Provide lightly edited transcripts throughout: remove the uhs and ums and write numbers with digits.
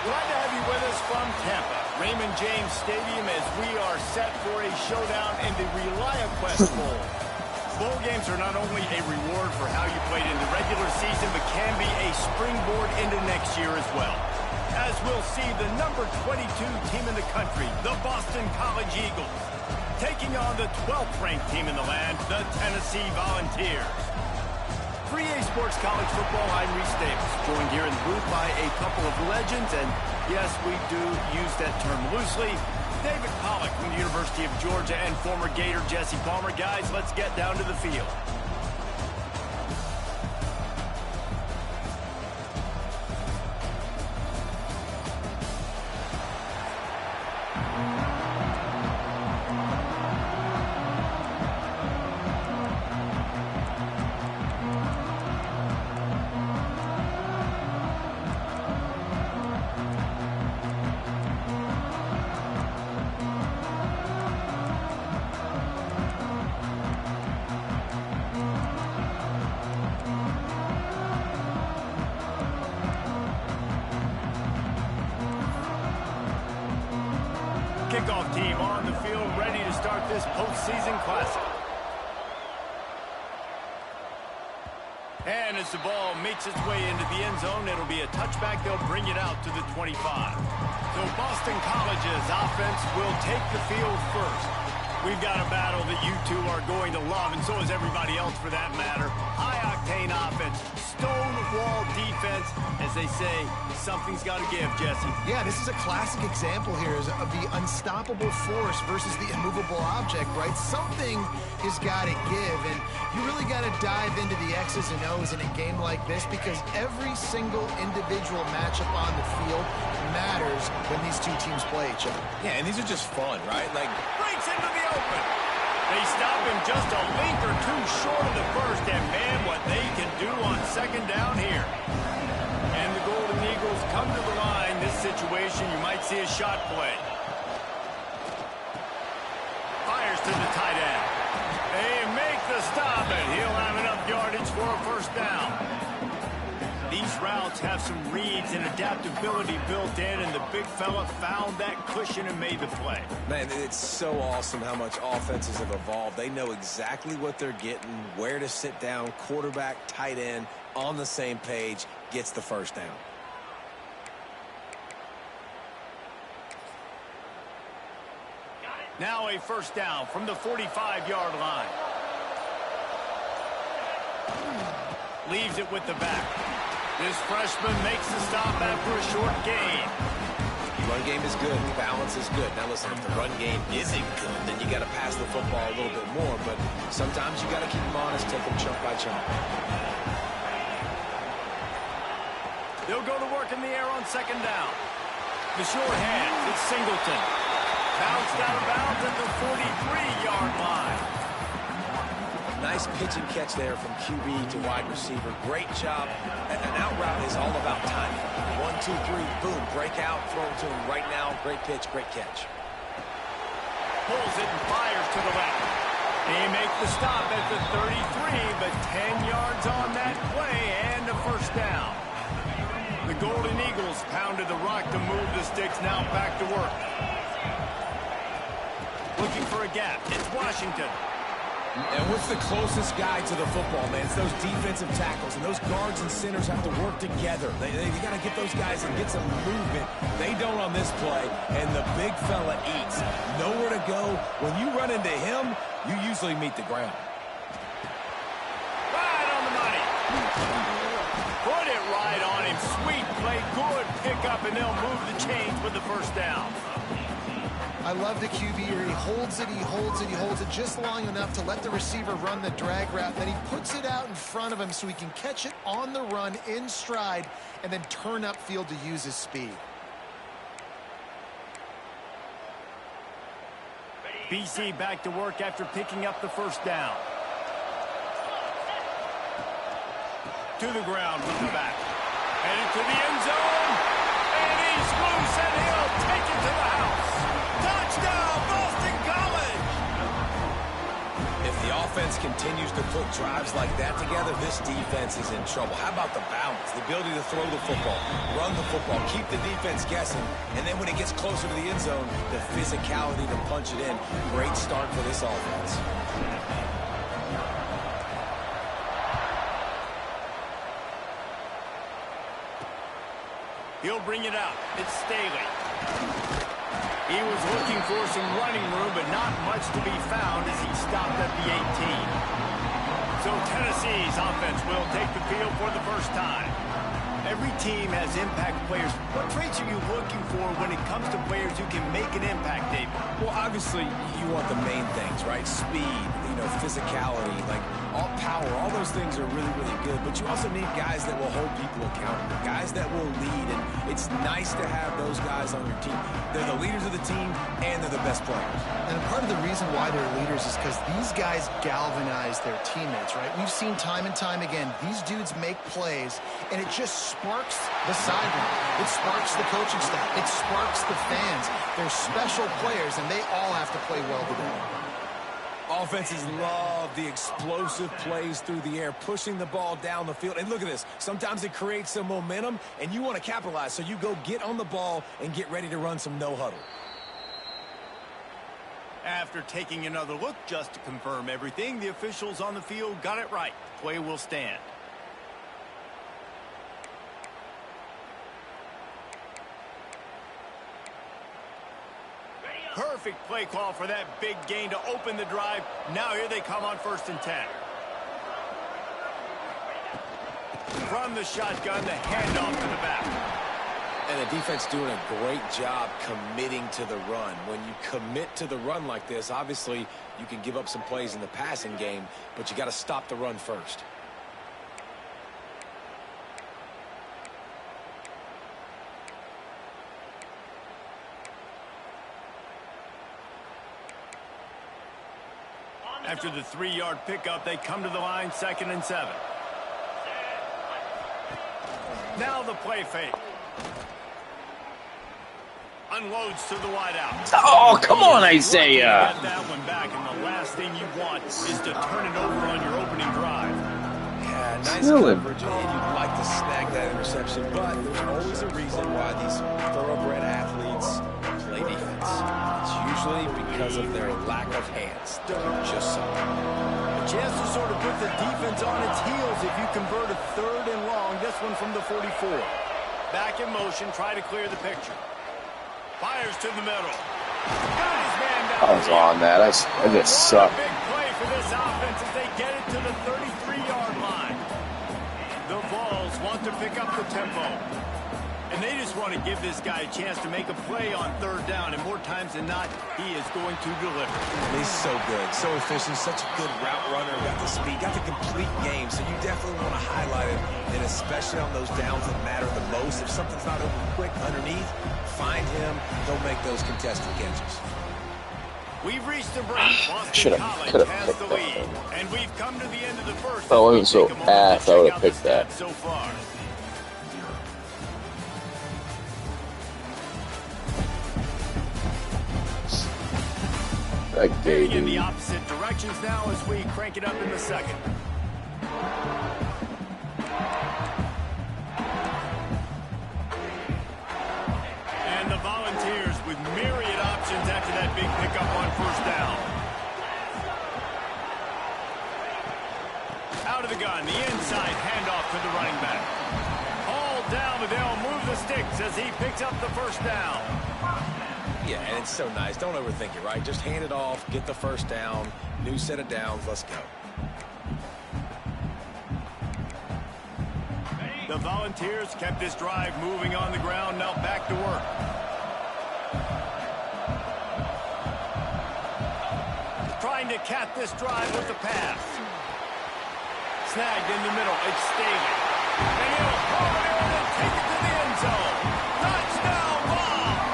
Glad to have you with us from Tampa, Raymond James Stadium, as we are set for a showdown in the ReliaQuest Bowl. Bowl games are not only a reward for how you played in the regular season, but can be a springboard into next year as well. As we'll see the number 22 team in the country, the Boston College Eagles, taking on the 12th ranked team in the land, the Tennessee Volunteers. For EA Sports College Football, I'm Reese Davis, joined here in the booth by a couple of legends, and yes, we do use that term loosely. David Pollack from the University of Georgia and former Gator Jesse Palmer. Guys, let's get down to the field. Kickoff team on the field, ready to start this postseason classic. And as the ball makes its way into the end zone, it'll be a touchback. They'll bring it out to the 25. So Boston College's offense will take the field first. We've got a battle that you two are going to love, and so is everybody else for that matter. High-octane offense, stonewall defense. As they say, something's got to give, Jesse. Yeah, this is a classic example here of the unstoppable force versus the immovable object, right? Something has got to give, and you really got to dive into the X's and O's in a game like this, because every single individual matchup on the field matters when these two teams play each other. Yeah, and these are just fun, right? Like, breaks into the open. They stop him just a link or two short of the first, and man, what they can do on second down here. And the Golden Eagles come to the line. This situation, you might see a shot play. Fires to the tight end. They make the stop, and he'll have enough yardage for a first down. These routes have some reads and adaptability built in, and the big fella found that cushion and made the play. Man, it's so awesome how much offenses have evolved. They know exactly what they're getting, where to sit down, quarterback, tight end, on the same page, gets the first down. Now a first down from the 45-yard line. Leaves it with the back. This freshman makes the stop after a short gain. Run game is good. Balance is good. Now listen, if the run game isn't good, then you got to pass the football a little bit more. But sometimes you got to keep them honest, take them chunk by chunk. They'll go to work in the air on second down. The short hands, it's Singleton. Bounced out of bounds at the 43-yard line. Nice pitch and catch there from QB to wide receiver. Great job. An out route is all about timing. 1, 2, 3, boom, break out, throw it to him right now. Great pitch, great catch. Pulls it and fires to the left. They make the stop at the 33, but 10 yards on that play and a first down. The Golden Eagles pounded the rock to move the sticks, now back to work. Looking for a gap. It's Washington. And what's the closest guy to the football, man? It's those defensive tackles, and those guards and centers have to work together. They got to get those guys and get some movement. They don't on this play, and the big fella eats. Nowhere to go. When you run into him, you usually meet the ground. Right on the money. Put it right on him. Sweet play. Good pickup, and they'll move the chains with the first down. I love the QB here. He holds it, he holds it, he holds it just long enough to let the receiver run the drag route. Then he puts it out in front of him so he can catch it on the run in stride and then turn upfield to use his speed. BC back to work after picking up the first down. To the ground with the back. Headed to the end zone. And he's loose, and he'll take it to the house. Touchdown, Boston College! If the offense continues to put drives like that together, this defense is in trouble. How about the balance, the ability to throw the football, run the football, keep the defense guessing, and then when it gets closer to the end zone, the physicality to punch it in. Great start for this offense. He'll bring it out. It's Staley. He was looking for some running room, but not much to be found as he stopped at the 18. So Tennessee's offense will take the field for the first time. Every team has impact players. What traits are you looking for when it comes to players who can make an impact, David? Well, obviously, you want the main things, right? Speed, physicality, like all power, all those things are really, really good. But you also need guys that will hold people accountable, guys that will lead. And it's nice to have those guys on your team. They're the leaders of the team, and they're the best players. And part of the reason why they're leaders is because these guys galvanize their teammates, right? We've seen time and time again, these dudes make plays, and it just sparks the sideline. It sparks the coaching staff. It sparks the fans. They're special players, and they all have to play well together. Offenses love the explosive plays through the air, pushing the ball down the field. And look at this. Sometimes it creates some momentum, and you want to capitalize. So you go get on the ball and get ready to run some no-huddle. After taking another look just to confirm everything, the officials on the field got it right. Play will stand. Perfect play call for that big gain to open the drive. Now here they come on 1st and 10. From the shotgun, the handoff to the back. And the defense doing a great job committing to the run. When you commit to the run like this, obviously you can give up some plays in the passing game, but you got to stop the run first. After the 3-yard pickup, they come to the line, 2nd and 7. Now the play fake. Unloads to the wideout. Oh, come on, Isaiah. Get that one back, and the last thing you want is to turn it over on your opening drive. Yeah, nice coverage, and you'd like to snag that interception, but there's always a reason why these thoroughbred athletes play defense. It's usually because of their lack of hands. Just so. A chance to sort of put the defense on its heels if you convert a 3rd and long. This one from the 44. Back in motion, try to clear the picture. Fires to the middle. Got his man down. I was on that. I just suck. Big play for this offense as they get it to the 33-yard line. The Vols want to pick up the tempo. And they just want to give this guy a chance to make a play on 3rd down. And more times than not, he is going to deliver. He's so good, so efficient, such a good route runner. Got the speed, got the complete game. So you definitely want to highlight it, and especially on those downs that matter the most. If something's not open quick underneath, find him. Don't make those contested catches. We've reached the break. Boston College has the lead. And we've come to the end of the first. If I wasn't so ass, I would have picked that. So far. Heading in the opposite directions now as we crank it up in the 2nd. And the Volunteers with myriad options after that big pickup on 1st down. Out of the gun, the inside handoff to the running back. All down, but they'll move the sticks as he picks up the 1st down. Yeah, and it's so nice. Don't overthink it, right? Just hand it off, get the 1st down, new set of downs, let's go. The Volunteers kept this drive moving on the ground, now back to work. Trying to cap this drive with the pass. Snagged in the middle, it's Staley. And he'll throw it in and take it to the end zone. Touchdown, Vols!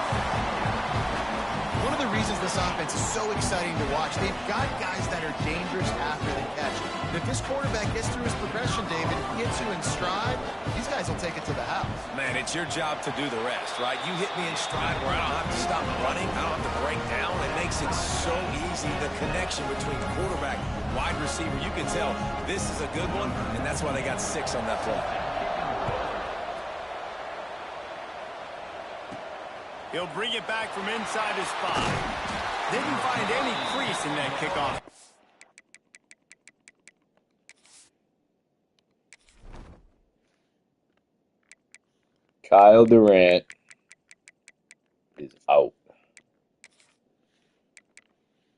One of the reasons this offense is so exciting to watch, they've got guys that are dangerous after the catch. And if this quarterback gets through his progression, David, gets you in stride, these guys will take it to the house. Man, it's your job to do the rest, right? You hit me in stride where I don't have to stop running, I don't have to break down, and they makes it so easy, the connection between quarterback and wide receiver. You can tell this is a good one, and that's why they got 6 on that play. He'll bring it back from inside his 5. Didn't find any crease in that kickoff. Kyle Durant is out.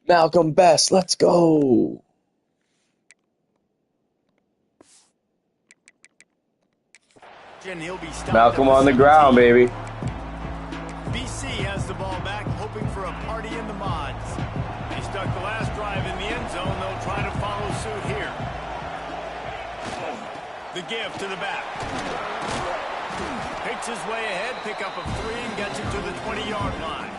Malcolm Best, let's go. He'll be stopped Malcolm at on the 17. ground, baby. BC has the ball back, hoping for a party in the mods. He stuck the last drive in the end zone. They'll try to follow suit here. The give to the back. Picks his way ahead, pick up of 3, and gets it to the 20-yard line.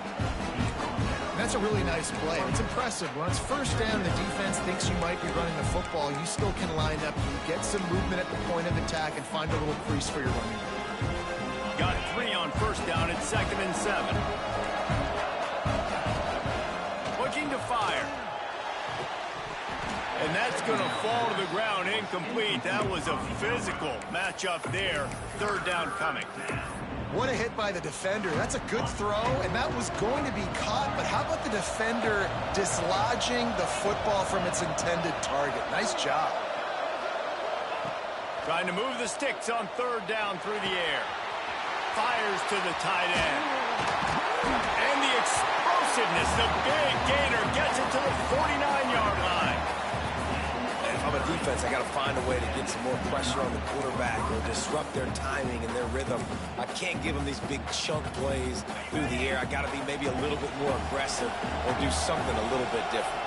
That's a really nice play. It's impressive. When it's first down, the defense thinks you might be running the football. You still can line up, get some movement at the point of attack, and find a little crease for your running back. Got 3 on first down. It's 2nd and 7. Looking to fire. And that's going to fall to the ground incomplete. That was a physical matchup there. 3rd down coming. What a hit by the defender. That's a good throw, and that was going to be caught, but how about the defender dislodging the football from its intended target? Nice job. Trying to move the sticks on 3rd down through the air. Fires to the tight end. And the explosiveness, the big gainer gets it to the 49-yard line. And if I'm a defense, I got to find a way to get some more pressure on the quarterback or disrupt their timing and their rhythm. I can't give them these big chunk plays through the air. I got to be maybe a little bit more aggressive or do something a little bit different.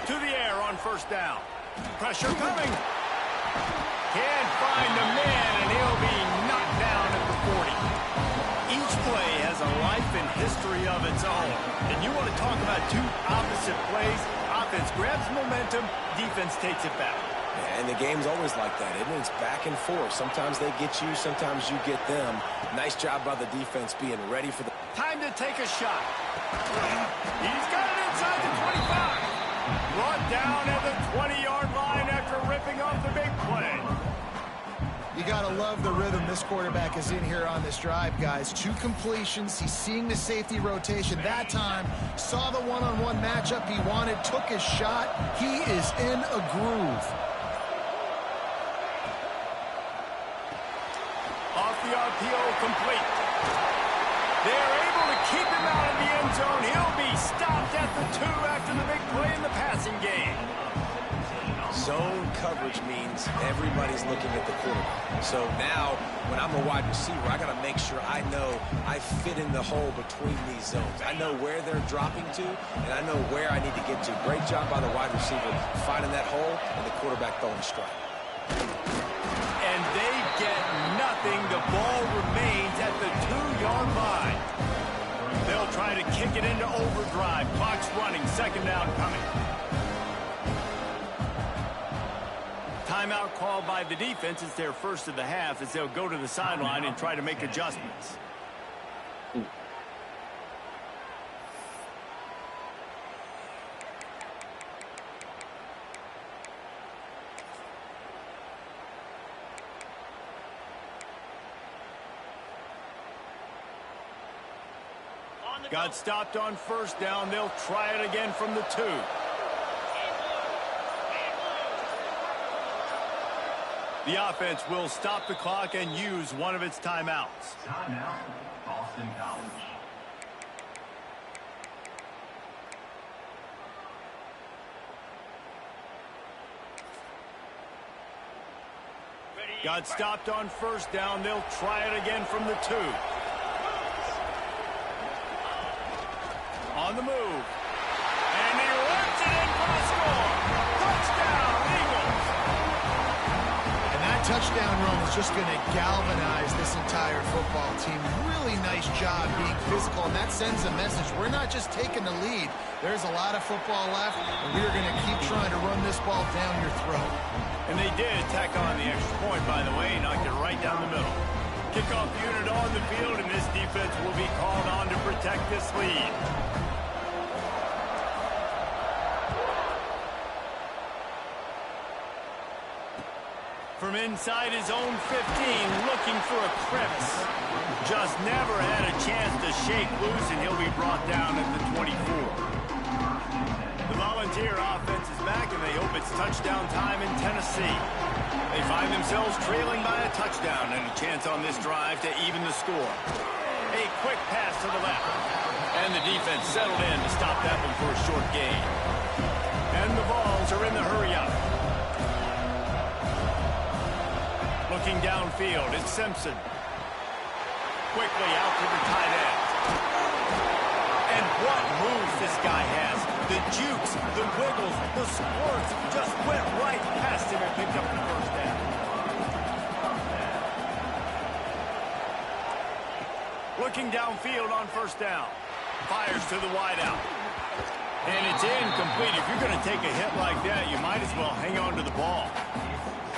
To the air on 1st down. Pressure coming. Can't find the man, and he'll be knocked down at the 40. Each play has a life and history of its own. And you want to talk about 2 opposite plays. Offense grabs momentum, defense takes it back. And the game's always like that, isn't it? It's back and forth. Sometimes they get you, sometimes you get them. Nice job by the defense being ready for the... Time to take a shot. He's got it inside the 25. Brought down at the 20-yard line after ripping off the big play. You got to love the rhythm this quarterback is in here on this drive, guys. 2 completions. He's seeing the safety rotation. That time, saw the one-on-one matchup he wanted, took his shot. He is in a groove. Off the RPO, complete. They're able to keep him out of the end zone. He'll be stopped at the 2 after the big play in the passing game. Zone coverage means everybody's looking at the quarterback. So now, when I'm a wide receiver, I got to make sure I know I fit in the hole between these zones. I know where they're dropping to, and I know where I need to get to. Great job by the wide receiver finding that hole, and the quarterback throwing a strike. And they get nothing. The ball remains at the 2-yard line. They'll try to kick it into overdrive. Clock's running. 2nd down coming. Timeout called by the defense. It's their first of the half as they'll go to the sideline and try to make adjustments. Got stopped on 1st down. They'll try it again from the 2. The offense will stop the clock and use one of its timeouts. Timeout, Boston College. Got stopped on 1st down. They'll try it again from the 2. On the move. And he runs it in for the score. Touchdown, Eagles. And that touchdown run is just going to galvanize this entire football team. Really nice job being physical, and that sends a message. We're not just taking the lead. There's a lot of football left, and we are going to keep trying to run this ball down your throat. And they did tack on the extra point, by the way, knocked it right down the middle. Kickoff unit on the field, and this defense will be called on to protect this lead. From inside his own 15, looking for a crevice. Just never had a chance to shake loose, and he'll be brought down at the 24. The Volunteer offense is back, and they hope it's touchdown time in Tennessee. They find themselves trailing by a touchdown and a chance on this drive to even the score. A quick pass to the left. And the defense settled in to stop that one for a short gain. And the Vols are in the hurry-up. Looking downfield, it's Simpson. Quickly out to the tight end. And what moves this guy has. The jukes, the wiggles, the squirts just went right past him and picked up the first down. Looking downfield on first down. Fires to the wideout. And it's incomplete. If you're going to take a hit like that, you might as well hang on to the ball.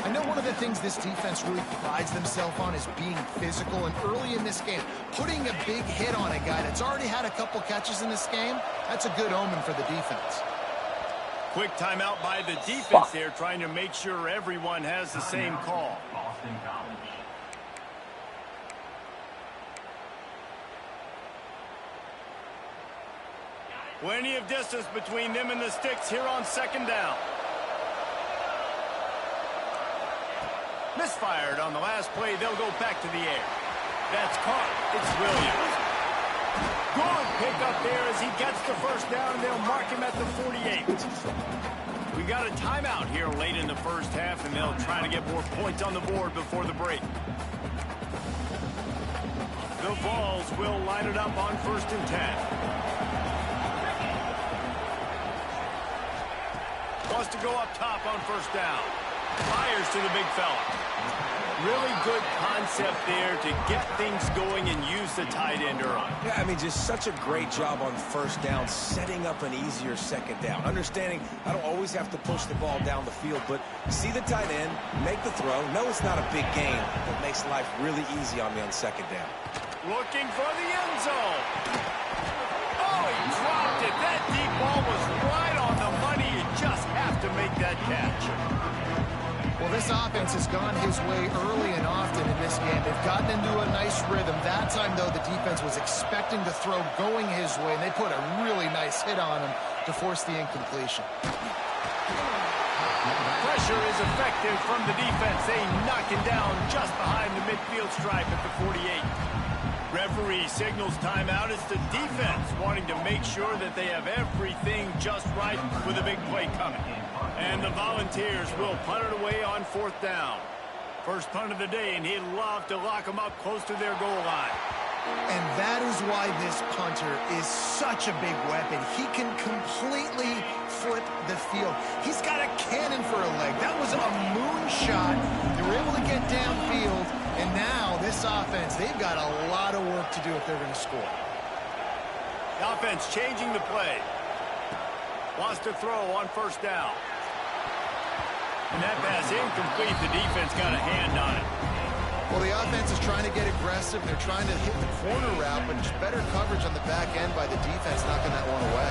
I know one of the things this defense really prides themselves on is being physical, and early in this game, putting a big hit on a guy that's already had a couple catches in this game, that's a good omen for the defense. Quick timeout by the defense there, trying to make sure everyone has the same call. Boston College. Plenty of distance between them and the sticks here on second down. Misfired on the last play. They'll go back to the air. That's caught. It's Williams. Good pickup there as he gets the first down, and they'll mark him at the 48. We got a timeout here late in the first half, and they'll try to get more points on the board before the break. The Vols will line it up on 1st and 10. Wants to go up top on first down. Fires to the big fella. Really good concept there to get things going and use the tight end early. Yeah, I mean, just such a great job on first down, setting up an easier second down. Understanding I don't always have to push the ball down the field, but see the tight end, make the throw. No, it's not a big gain, but makes life really easy on me on second down. Looking for the end zone. Oh, he dropped it. That deep ball was right on the money. You just have to make that catch. Well, this offense has gone his way early and often in this game. They've gotten into a nice rhythm. That time, though, the defense was expecting the throw going his way, and they put a really nice hit on him to force the incompletion. Pressure is effective from the defense. They knock him down just behind the midfield stripe at the 48. Referee signals timeout. It's the defense wanting to make sure that they have everything just right with a big play coming. And the Volunteers will punt it away on 4th down. First punt of the day, and he'd love to lock them up close to their goal line. And that is why this punter is such a big weapon. He can completely flip the field. He's got a cannon for a leg. That was a moonshot. They were able to get downfield, and now this offense, they've got a lot of work to do if they're going to score. The offense changing the play. Wants to throw on first down. And that pass incomplete. The defense got a hand on it. Well, the offense is trying to get aggressive. They're trying to hit the corner route, but just better coverage on the back end by the defense knocking that one away.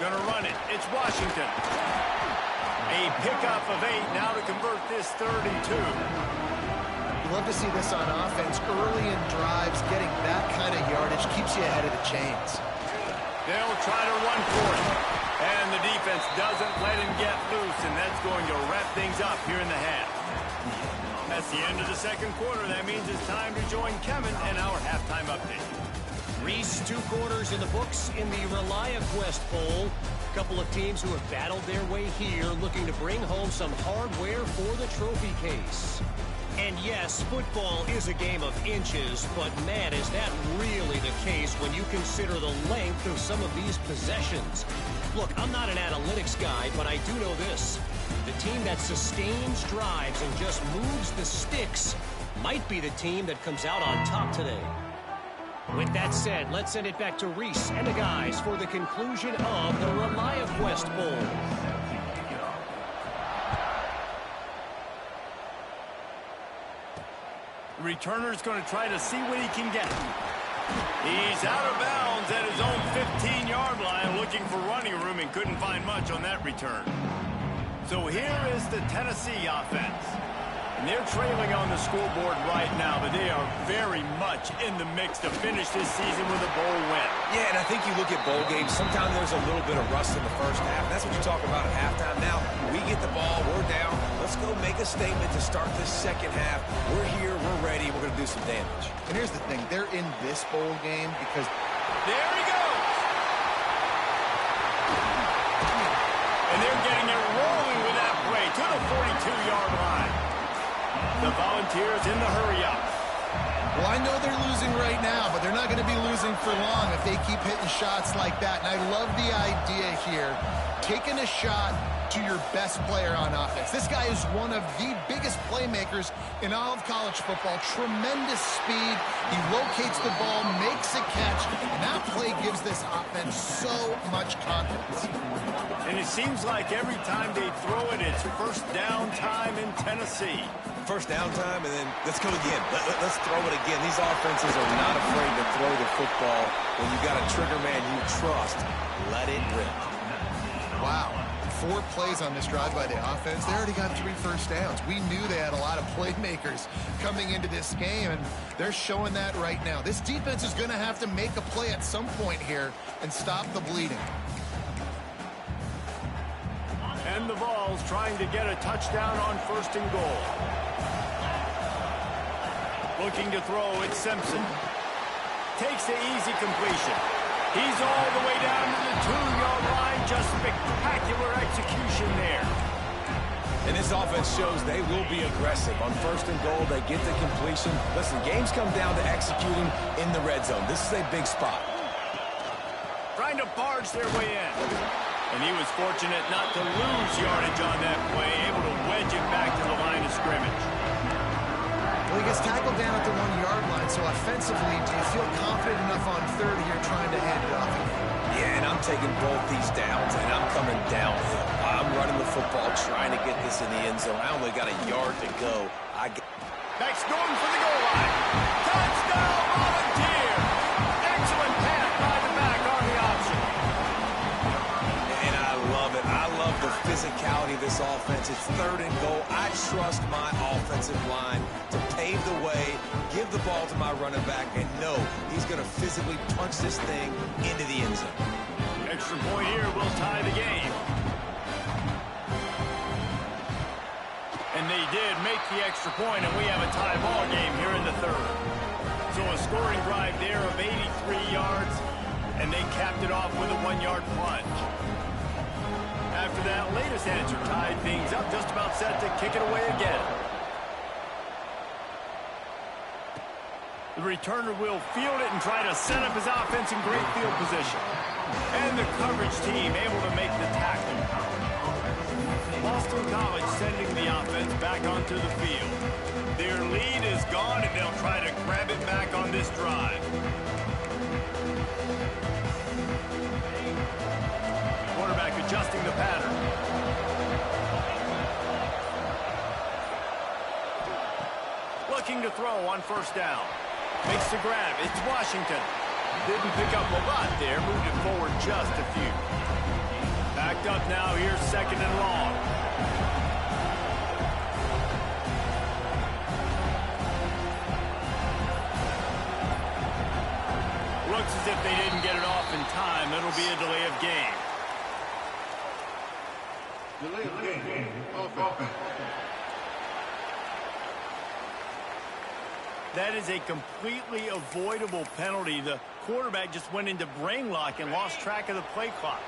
Gonna run it. It's Washington. A pickup of 8 now to convert this 3rd and 2. You love to see this on offense. Early in drives, getting that kind of yardage keeps you ahead of the chains. They'll try to run for it. And the defense doesn't let him get loose, and that's going to wrap things up here in the half. That's the end of the second quarter. That means it's time to join Kevin and our halftime update. Reese, 2 quarters in the books in the ReliaQuest Bowl. A couple of teams who have battled their way here, looking to bring home some hardware for the trophy case. And yes, football is a game of inches, but man, is that really the case when you consider the length of some of these possessions. Look, I'm not an analytics guy, but I do know this. The team that sustains drives and just moves the sticks might be the team that comes out on top today. With that said, let's send it back to Reese and the guys for the conclusion of the ReliaQuest Bowl. The returner's going to try to see what he can get. He's out of bounds at his own 15-yard line, looking for running room and couldn't find much on that return. So here is the Tennessee offense. And they're trailing on the scoreboard right now, but they are very much in the mix to finish this season with a bowl win. Yeah, and I think you look at bowl games, sometimes there's a little bit of rust in the first half. That's what you talk about at halftime. Now, we get the ball, we're down. Let's go make a statement to start this second half. We're here, we're ready, we're going to do some damage. And here's the thing, they're in this bowl game because... There he goes! And they're getting it rolling with that play to the 42-yard line. The Volunteers in the hurry-up. Well, I know they're losing right now, but they're not going to be losing for long if they keep hitting shots like that. And I love the idea here, taking a shot to your best player on offense. This guy is one of the biggest playmakers in all of college football. Tremendous speed. He locates the ball, makes a catch, and that play gives this offense so much confidence. And it seems like every time they throw it, it's first down time in Tennessee. First down time, and then let's go again. Let's throw it again. These offenses are not afraid to throw the football. When you got a trigger man you trust, let it rip. Wow. 4 plays on this drive by the offense. They already got 3 first downs. We knew they had a lot of playmakers coming into this game, and they're showing that right now. This defense is going to have to make a play at some point here and stop the bleeding. And the Vols trying to get a touchdown on 1st and goal. Looking to throw, it's Simpson. Takes the easy completion. He's all the way down to the 2-yard line. Just spectacular execution there. And this offense shows they will be aggressive. On 1st and goal, they get the completion. Listen, games come down to executing in the red zone. This is a big spot. Trying to barge their way in. And he was fortunate not to lose yardage on that play, able to wedge it back to the line of scrimmage. Well, he gets tackled down at the 1-yard line, so offensively, do you feel confident enough on 3rd here trying to hand it off? Yeah, and I'm taking both these downs, and I'm coming downhill. I'm running the football, trying to get this in the end zone. I only got a yard to go. Next going for the goal line. Touchdown, Volunteer! Excellent pass by the back on the option. And I love it. I love the physicality of this offense. It's 3rd and goal. I trust my offensive line to pave the way, give the ball to my running back, and know he's going to physically punch this thing into the end zone. Extra point here will tie the game. And they did make the extra point, and we have a tie ball game here in the 3rd. So a scoring drive there of 83 yards, and they capped it off with a 1-yard plunge. After that latest answer tied things up, just about set to kick it away again. The returner will field it and try to set up his offense in great field position. And the coverage team able to make the tackle. Boston College sending the offense back onto the field. Their lead is gone, and they'll try to grab it back on this drive. Quarterback adjusting the pattern. Looking to throw on 1st down. Makes the grab. It's Washington. Didn't pick up a lot there. Moved it forward just a few. Backed up now. Here's 2nd and long. Looks as if they didn't get it off in time. It'll be a delay of game. Delay of game. Offense. That is a completely avoidable penalty. The quarterback just went into brain lock and lost track of the play clock.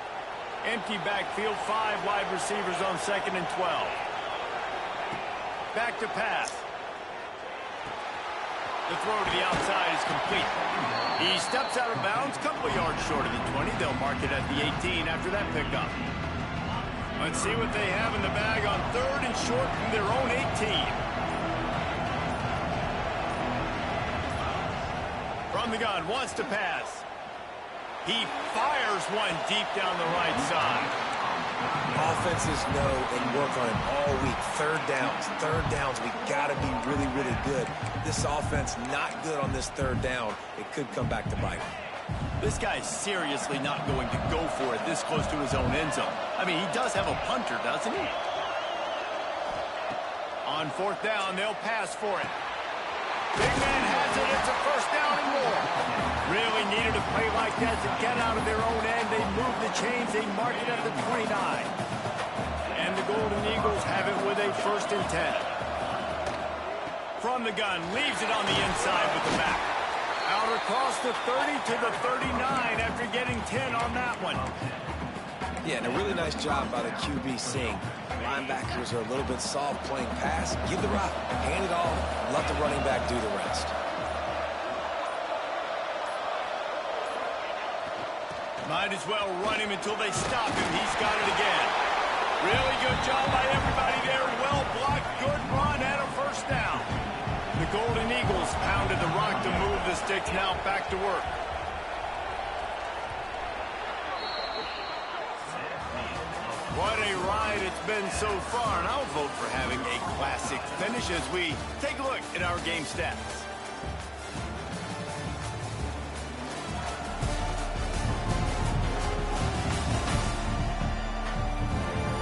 Empty backfield, 5 wide receivers on 2nd and 12. Back to pass. The throw to the outside is complete. He steps out of bounds, couple of yards short of the 20. They'll mark it at the 18 after that pickup. Let's see what they have in the bag on 3rd and short from their own 18. From the gun, wants to pass. He fires one deep down the right side. Offenses know and work on it all week. 3rd downs. We got to be really, really good. This offense not good on this 3rd down. It could come back to bite. This guy's seriously not going to go for it this close to his own end zone. I mean, he does have a punter, doesn't he? On fourth down, they'll pass for it. Big man has it. It's a first down and more. Really needed a play like that to get out of their own end. They move the chains. They mark it at the 29. And the Golden Eagles have it with a 1st and 10. From the gun, leaves it on the inside with the back. Out across the 30 to the 39 after getting 10 on that one. Yeah, and a really nice job by the QB seeing. Linebackers are a little bit soft playing pass. Give the route, hand it off, let the running back do the rest. Might as well run him until they stop him. He's got it again. Really good job by everybody there. Well blocked, good run, and a first down. The Golden Eagles pounded the rock to move the sticks. Now back to work. What a ride it's been so far, and I'll vote for having a classic finish as we take a look at our game stats.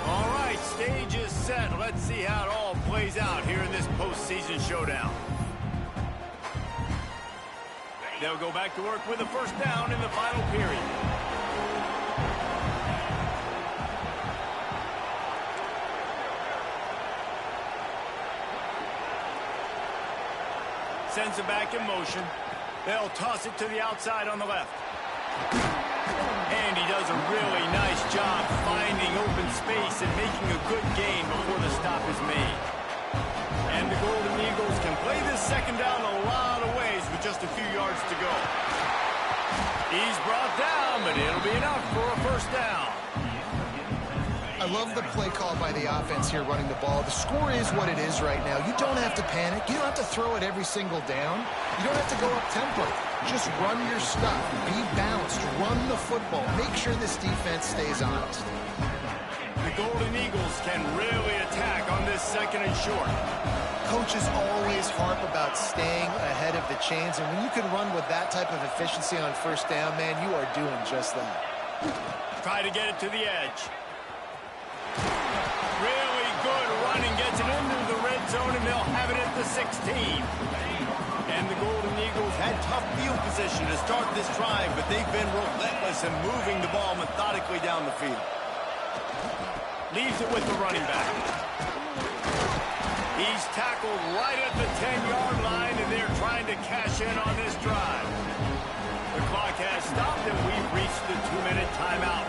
All right, stage is set. Let's see how it all plays out here in this postseason showdown. They'll go back to work with a first down in the final period. Sends it back in motion. They'll toss it to the outside on the left. And he does a really nice job finding open space and making a good gain before the stop is made. And the Golden Eagles can play this second down a lot of ways with just a few yards to go. He's brought down, but it'll be enough for a first down. I love the play call by the offense here running the ball. The score is what it is right now. You don't have to panic. You don't have to throw it every single down. You don't have to go up tempo. Just run your stuff. Be balanced. Run the football. Make sure this defense stays honest. The Golden Eagles can really attack on this 2nd and short. Coaches always harp about staying ahead of the chains, and when you can run with that type of efficiency on first down, man, you are doing just that. Try to get it to the edge. Really good running, gets it into the red zone, and they'll have it at the 16. And the Golden Eagles had tough field position to start this drive, but they've been relentless in moving the ball methodically down the field. Leaves it with the running back. He's tackled right at the 10-yard line, and they're trying to cash in on this drive. The clock has stopped, and we've reached the 2-minute timeout.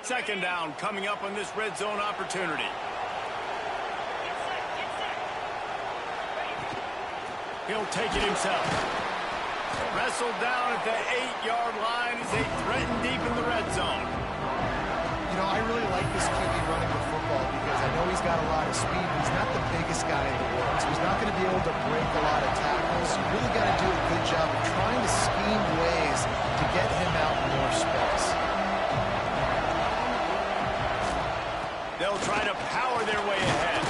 Second down coming up on this red zone opportunity. He'll take it himself. Wrestled down at the 8-yard line as they threaten deep in the red zone. You know, I really like this QB running the football because I know he's got a lot of speed, but he's not the biggest guy in the world, so he's not going to be able to break a lot of tackles. You really got to do a good job of trying to scheme ways to get him out in more space. They'll try to power their way ahead.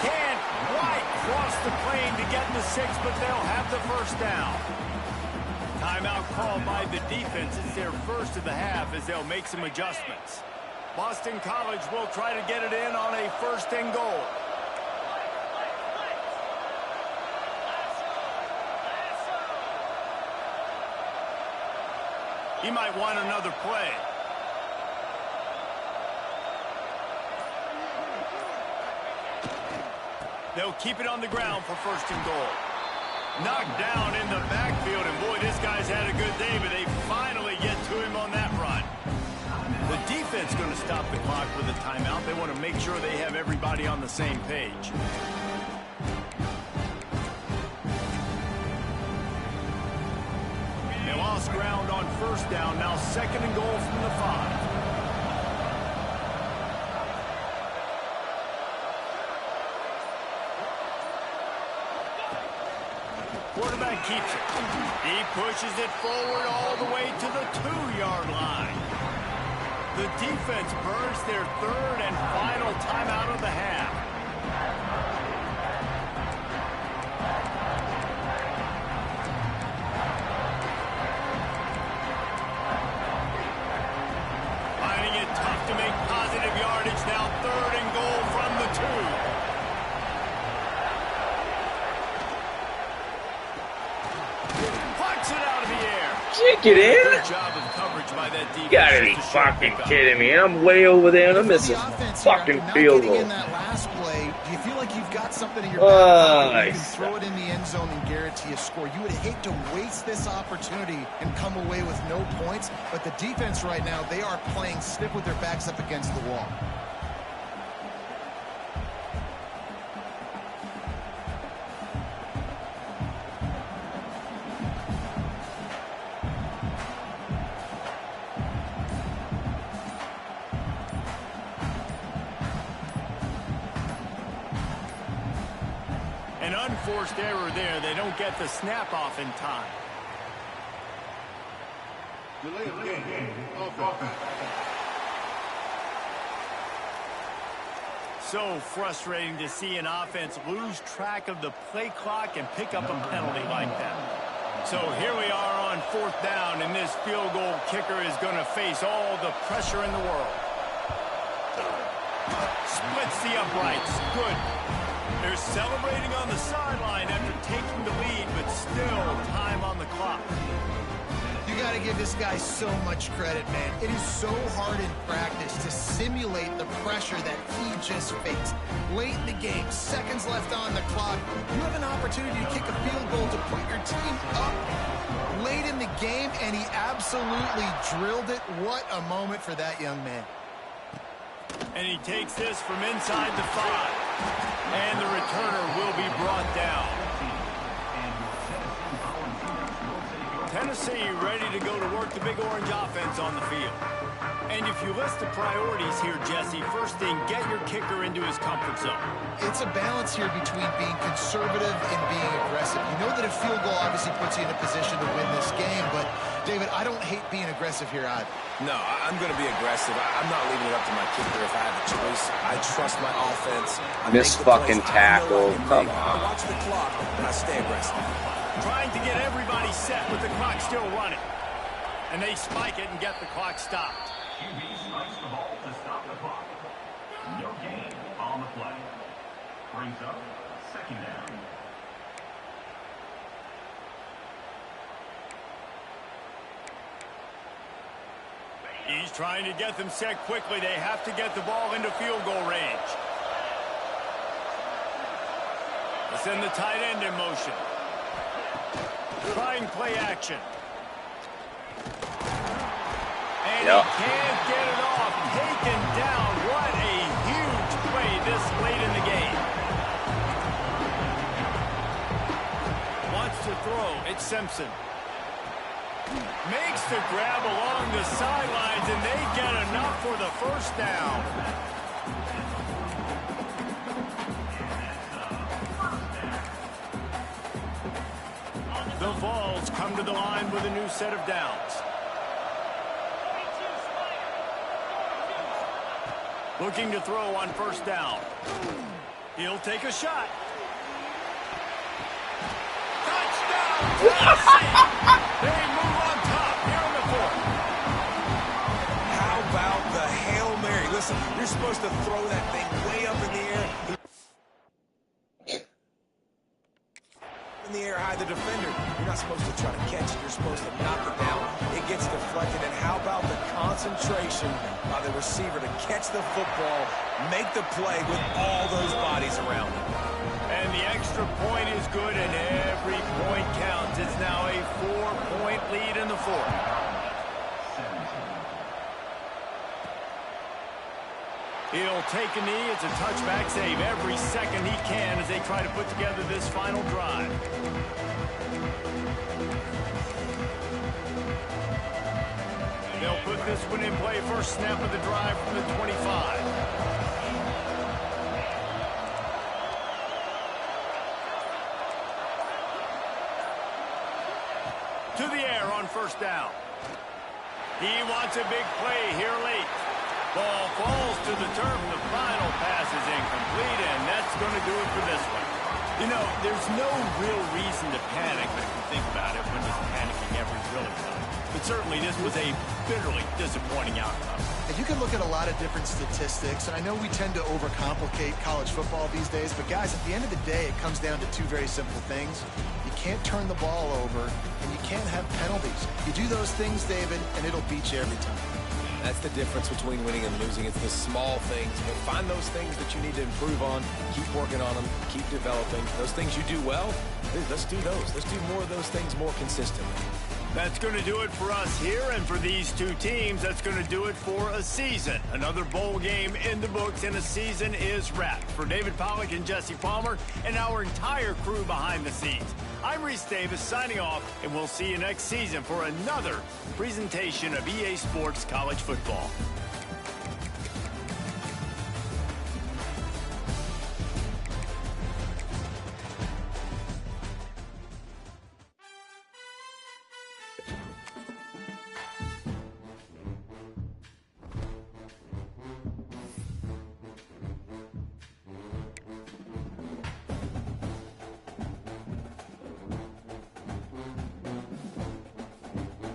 Can't quite cross the plane to get the 6, but they'll have the first down. Timeout called by the defense. It's their first of the half as they'll make some adjustments. Boston College will try to get it in on a 1st and goal. He might want another play. They'll keep it on the ground for 1st and goal. Knocked down in the backfield, and boy, this guy's had a good day, but they finally get to him on that run. The defense going to stop the clock with a timeout. They want to make sure they have everybody on the same page. They lost ground on 1st down. Now 2nd and goal from the 5. Quarterback keeps it. He pushes it forward all the way to the 2-yard line. The defense burns their third and final timeout of the half. Finding it tough to make positive yardage now. Third and goal from the 2. Kick it in? Good job of coverage by that defense. You gotta be fucking kidding me. I'm way over there and I'm missing fucking field goal. In that last play, do you feel like you've got something in your back pocket? You can throw it in the end zone and guarantee a score. You would hate to waste this opportunity and come away with no points, but the defense right now, they are playing stiff with their backs up against the wall. An unforced error there. They don't get the snap off in time. Delay of game. Offense. So frustrating to see an offense lose track of the play clock and pick up a penalty like that. So here we are on 4th down, and this field goal kicker is going to face all the pressure in the world. Splits the uprights. Good. They're celebrating on the sideline after taking the lead, but still time on the clock. You got to give this guy so much credit, man. It is so hard in practice to simulate the pressure that he just faced. Late in the game, seconds left on the clock, you have an opportunity to kick a field goal to put your team up late in the game, and he absolutely drilled it. What a moment for that young man. And he takes this from inside the 5. And the returner will be brought down. Tennessee ready to go to work the Big Orange offense on the field. And if you list the priorities here, Jesse, first thing, get your kicker into his comfort zone. It's a balance here between being conservative and being aggressive. You know that a field goal obviously puts you in a position to win this game, but, David, I don't hate being aggressive here either. No, I'm going to be aggressive. I'm not leaving it up to my kicker if I have a choice. I trust my offense. Miss fucking tackle. Come on. I watch the clock, and I stay aggressive. Trying to get everybody set with the clock still running. And they spike it and get the clock stopped. QB spikes the ball to stop the clock. No gain on the play. Brings up 2nd down. He's trying to get them set quickly. They have to get the ball into field goal range. They send the tight end in motion. Trying play action. And he can't get it off. Taken down. What a huge play this late in the game. Wants to throw. It's Simpson. Makes the grab along the sidelines, and they get enough for the first down. The Vols come to the line with a new set of downs. Looking to throw on 1st down. He'll take a shot. Touchdown, Tennessee! They move on top here in the 4th. How about the Hail Mary? Listen, you're supposed to throw that thing way up in the air. In the air, high the defender. You're not supposed to try to catch it. You're supposed to knock it down. It gets deflected. And how about the concentration by the receiver to catch the football, make the play with all those bodies around him. And the extra point is good, and every point counts. It's now a 4-point lead in the 4th. He'll take a knee. It's a touchback save every second he can as they try to put together this final drive. They'll put this one in play. First snap of the drive from the 25. To the air on 1st down. He wants a big play here late. Ball falls to the turf. The final pass is incomplete, and that's going to do it for this one. You know, there's no real reason to panic, but if you think about it, when does panicking ever really come? But certainly this was a bitterly disappointing outcome. And you can look at a lot of different statistics, and I know we tend to overcomplicate college football these days, but guys, at the end of the day, it comes down to two very simple things. You can't turn the ball over, and you can't have penalties. You do those things, David, and it'll beat you every time. That's the difference between winning and losing. It's the small things, but find those things that you need to improve on. Keep working on them. Keep developing. Those things you do well, let's do those. Let's do more of those things more consistently. That's going to do it for us here, and for these two teams, that's going to do it for a season. Another bowl game in the books, and a season is wrapped. For David Pollack and Jesse Palmer and our entire crew behind the scenes, I'm Reese Davis signing off, and we'll see you next season for another presentation of EA Sports College Football.